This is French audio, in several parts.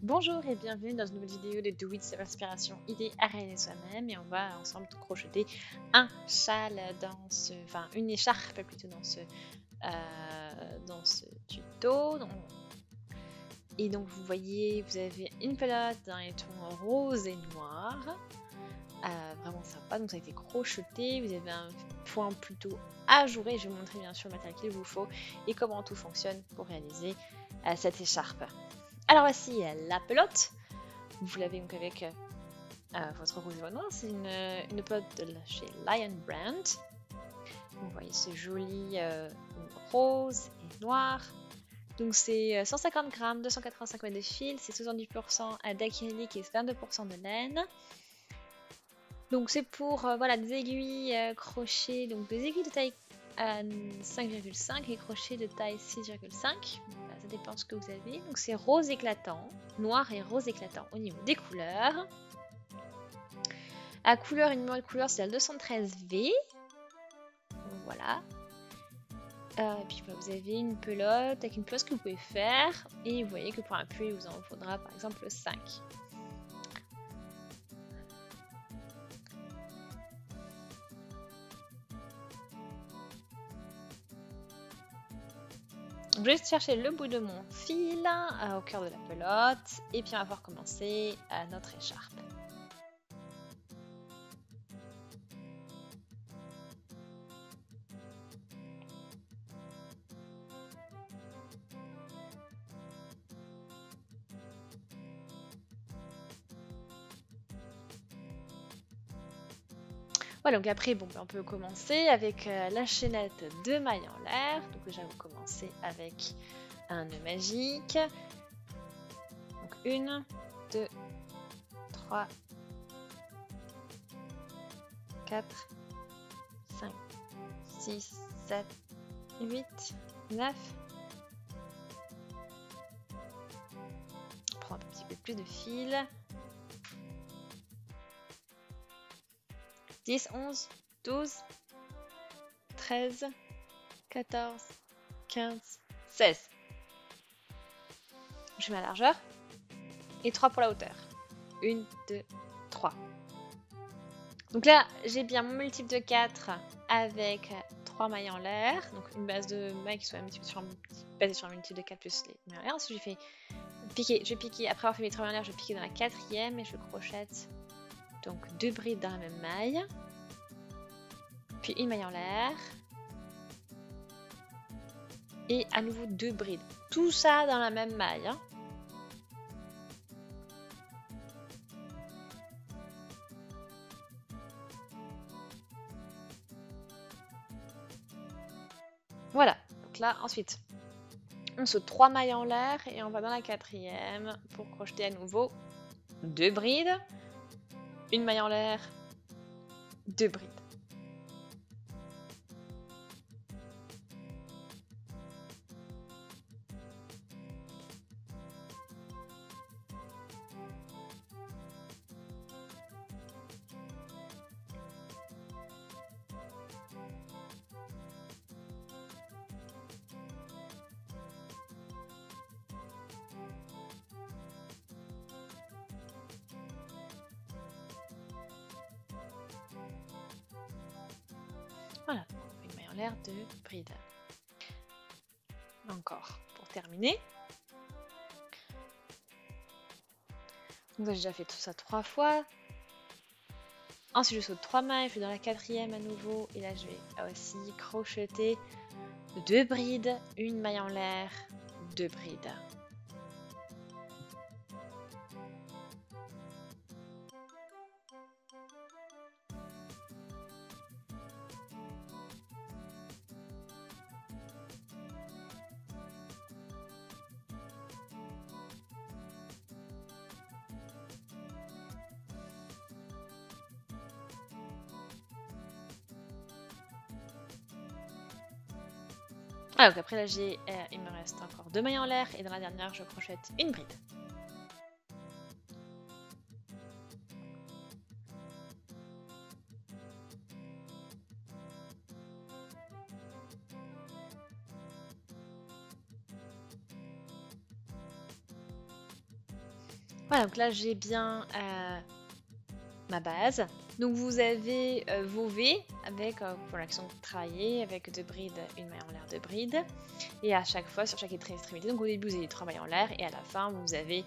Bonjour et bienvenue dans une nouvelle vidéo de Do It, c'est l'inspiration, idée à réaliser soi-même et on va ensemble crocheter un châle enfin une écharpe plutôt dans ce tuto. Et donc vous voyez, vous avez une pelote dans les tons rose et noir, vraiment sympa, donc ça a été crocheté, vous avez un point plutôt ajouré, je vais vous montrer bien sûr le matériel qu'il vous faut et comment tout fonctionne pour réaliser cette écharpe. Alors voici la pelote. Vous l'avez donc avec votre rose et votre noir. C'est une pelote de chez Lion Brand. Vous voyez ce joli rose et noir. Donc c'est 150 grammes, 285 mètres de fil, c'est 70% d'acrylique et 22% de laine. Donc c'est pour voilà, des aiguilles crochet, donc des aiguilles de taille 5,5 et crochet de taille 6,5. Ça dépend ce que vous avez. Donc c'est rose éclatant, noir et rose éclatant au niveau des couleurs. À couleur, une numéro de couleur, c'est la 213V. Donc voilà. Et puis vous avez une pelote avec une place que vous pouvez faire. Et vous voyez que pour un pull, il vous en faudra par exemple 5. Je vais juste chercher le bout de mon fil au cœur de la pelote. Et puis on va pouvoir commencer notre écharpe. Voilà, donc après, bon, on peut commencer avec la chaînette de mailles en l'air. Donc déjà, vous commencez avec un nœud magique. Donc 1, 2, 3, 4, 5, 6, 7, 8, 9. On prend un petit peu plus de fil. 10, 11, 12, 13, 14, 15, 16. Je mets la largeur. Et 3 pour la hauteur. 1, 2, 3. Donc là, j'ai bien mon multiple de 4 avec 3 mailles en l'air. Donc une base de mailles qui soit basée sur un multiple de 4 plus les mailles en l'air. Ensuite, je vais piquer, après avoir fait mes 3 mailles en l'air, je vais piquer dans la 4e et je crochette donc 2 brides dans la même maille. Puis une maille en l'air. Et à nouveau 2 brides. Tout ça dans la même maille. Hein. Voilà, donc là ensuite on saute 3 mailles en l'air et on va dans la 4e pour crocheter à nouveau 2 brides, une maille en l'air, 2 brides. Voilà, on fait une maille en l'air, 2 brides. Encore, pour terminer. Donc j'ai déjà fait tout ça 3 fois. Ensuite je saute 3 mailles, je vais dans la 4e à nouveau. Et là je vais aussi crocheter 2 brides, une maille en l'air, 2 brides. Ah, donc après là il me reste encore 2 mailles en l'air et dans la dernière je crochette une bride. Voilà, donc là j'ai bien ma base. Donc vous avez vos V avec pour l'action de travailler avec 2 brides, une maille en l'air, 2 brides. Et à chaque fois sur chaque extrémité, donc au début vous avez 3 mailles en l'air et à la fin vous avez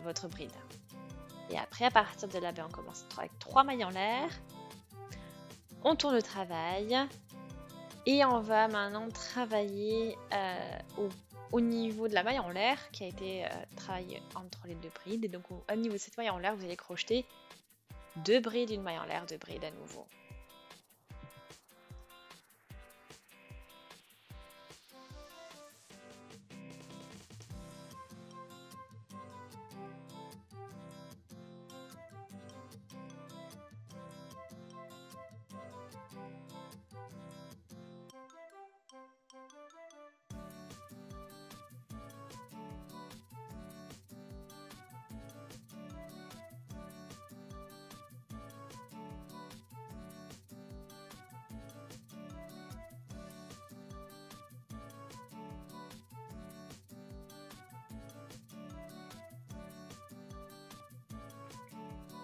votre bride. Et après à partir de là, on commence avec 3 mailles en l'air. On tourne le travail et on va maintenant travailler au niveau de la maille en l'air qui a été travaillée entre les 2 brides. Et donc au niveau de cette maille en l'air, vous allez crocheter 2 brides, une maille en l'air, 2 brides à nouveau.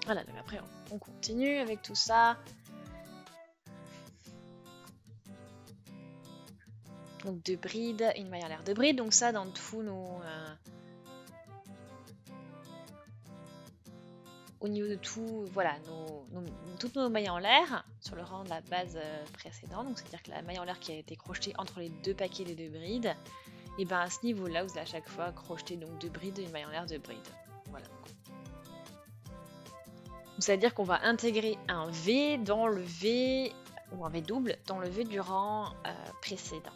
Voilà, donc après on continue avec tout ça. Donc 2 brides, une maille en l'air, 2 brides. Donc ça dans tous nos... au niveau de tout, voilà, toutes nos mailles en l'air sur le rang de la base précédente. Donc c'est-à-dire que la maille en l'air qui a été crochetée entre les 2 paquets des 2 brides. Et bien à ce niveau-là, vous allez à chaque fois crocheter donc 2 brides, une maille en l'air, 2 brides. Voilà. C'est-à-dire qu'on va intégrer un V dans le V, ou un V double, dans le V du rang précédent.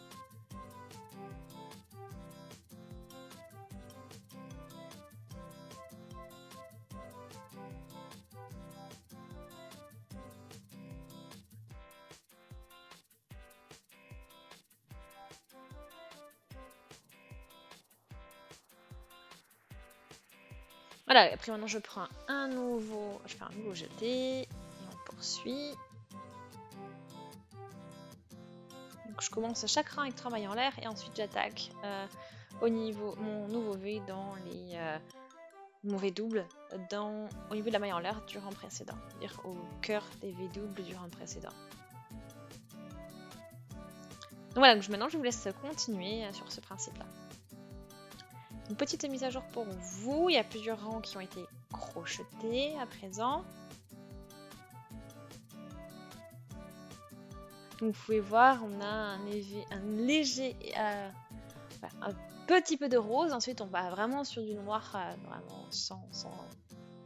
Voilà, après maintenant je prends je fais un nouveau jeté, et on poursuit. Donc je commence à chaque rang avec 3 mailles en l'air, et ensuite j'attaque au niveau, mon nouveau V dans les... mon V double au niveau de la maille en l'air du rang précédent, c'est-à-dire au cœur des V doubles du rang précédent. Donc voilà, donc maintenant je vous laisse continuer sur ce principe-là. Une petite mise à jour pour vous, il y a plusieurs rangs qui ont été crochetés à présent. Donc vous pouvez voir, on a un petit peu de rose, ensuite on va vraiment sur du noir, vraiment sans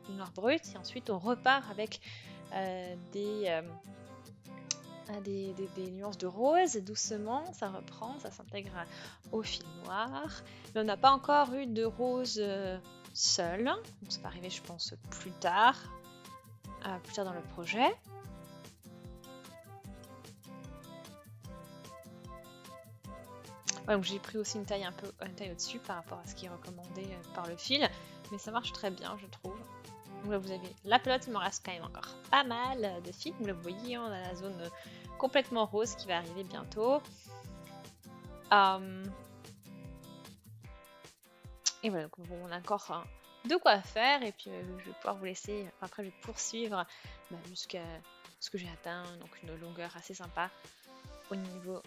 du noir brut, et ensuite on repart avec des nuances de rose, et doucement ça reprend, ça s'intègre au fil noir. Mais on n'a pas encore eu de rose seul, donc ça va arriver je pense plus tard dans le projet. Ouais, donc j'ai pris aussi une taille au-dessus par rapport à ce qui est recommandé par le fil, mais ça marche très bien je trouve. Donc là vous avez la pelote, il m'en reste quand même encore pas mal de fils. Donc là vous voyez, on a la zone complètement rose qui va arriver bientôt. Et voilà, donc on a encore de quoi faire, et puis je vais pouvoir vous laisser, après je vais poursuivre jusqu'à ce que j'ai atteint donc une longueur assez sympa au niveau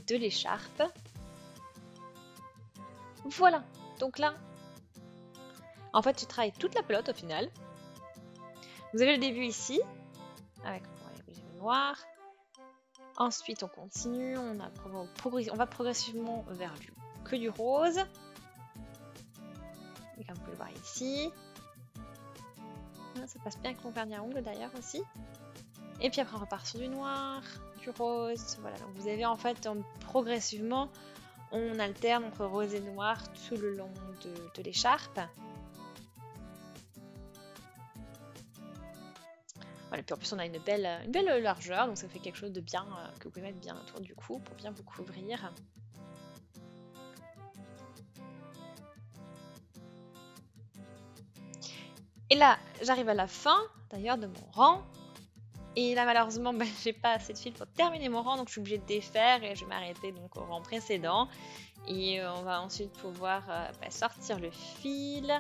de l'écharpe. Voilà, donc là, en fait tu travailles toute la pelote au final. Vous avez le début ici, avec le noir. Ensuite on continue, on va progressivement vers que du rose. Et comme vous pouvez le voir ici. Ça passe bien avec mon vernis à ongles d'ailleurs aussi. Et puis après on repart sur du noir, du rose. Voilà, donc vous avez en fait progressivement, on alterne entre rose et noir tout le long de l'écharpe. Voilà, puis en plus on a une belle largeur, donc ça fait quelque chose de bien, que vous pouvez mettre bien autour du cou pour bien vous couvrir. Et là, j'arrive à la fin d'ailleurs de mon rang. Et là malheureusement, j'ai pas assez de fil pour terminer mon rang, donc je suis obligée de défaire et je vais m'arrêter donc au rang précédent. Et on va ensuite pouvoir sortir le fil.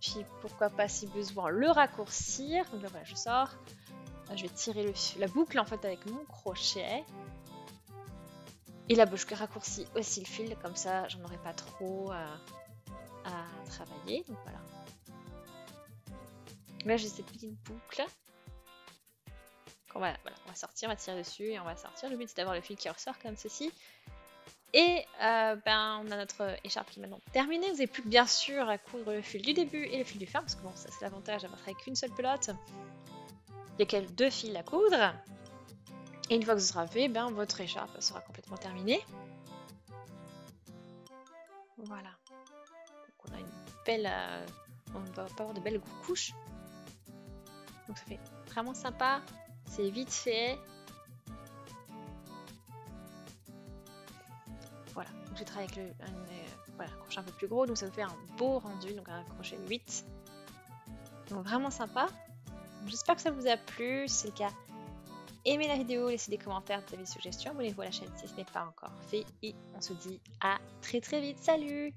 Puis pourquoi pas si besoin le raccourcir. Donc là voilà, je sors. Je vais tirer la boucle en fait avec mon crochet. Et là je raccourcis aussi le fil, comme ça j'en aurai pas trop à travailler. Donc voilà. Là j'ai cette petite boucle. Voilà, on va sortir, on va tirer dessus et on va sortir. Le but c'est d'avoir le fil qui ressort comme ceci. Et on a notre écharpe qui est maintenant terminée. Vous n'avez plus que bien sûr à coudre le fil du début et le fil du fin, parce que bon, ça c'est l'avantage d'avoir travaillé qu'une seule pelote. Il n'y a que 2 fils à coudre. Et une fois que ce sera fait, votre écharpe sera complètement terminée. Voilà. Donc on a une belle... on va pas avoir de belles couches. Donc ça fait vraiment sympa. C'est vite fait. Voilà, donc j'ai travaillé avec un crochet un peu plus gros, donc ça me fait un beau rendu, donc un crochet 8. Donc vraiment sympa. J'espère que ça vous a plu. Si c'est le cas, aimez la vidéo, laissez des commentaires, des suggestions, abonnez-vous à la chaîne si ce n'est pas encore fait. Et on se dit à très très vite. Salut!